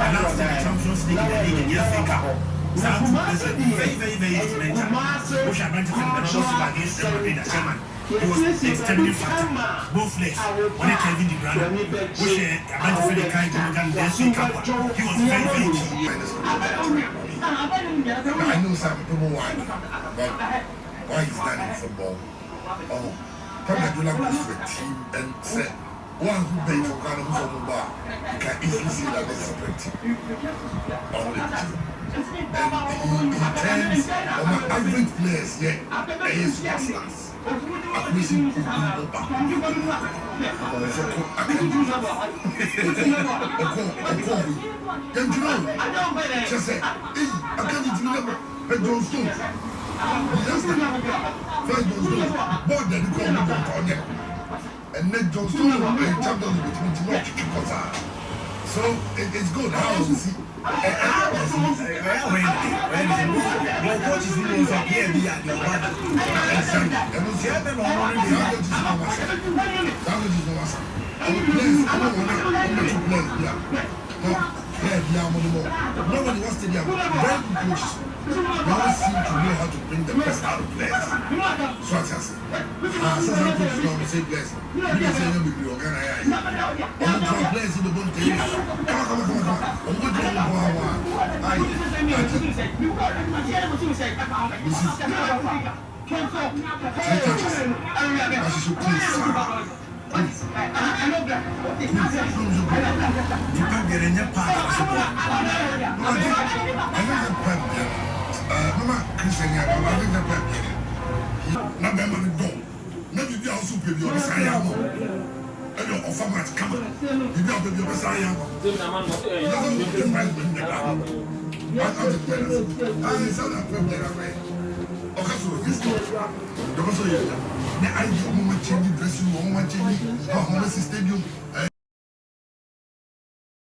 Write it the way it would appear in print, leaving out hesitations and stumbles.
And last time Champions League in the league in the FA Cup. Very influential. Which I meant to tell the Super against Real Madrid as chairman. He was the extending factor. Both legs. When he came in the ground, which I meant to tell the kind of the FA Cup. He was very key. I know some people why he's not in football. Oh, probably goes to a team and say one who paid for kind of who's on the bar. You can easily see that they're separate team. Only the team. And he turns on my average players, yeah, and he's superstars. I'm missing people back. I can't do that. Then you know, just say, hey, I can't do that. But don't do it. Yes, first don't do it. But then you call me on it. And then don't do it. And Champions League between the Lord Chicago. So it's good. How you see? When coaches know that here we are the bad. Nobody wants to be a very good coaches. They always seem to know how to bring the best out of players. So I say, some coaches now will say players. You can say them will be organized. Players in the bone to you. Come on. I'm going to go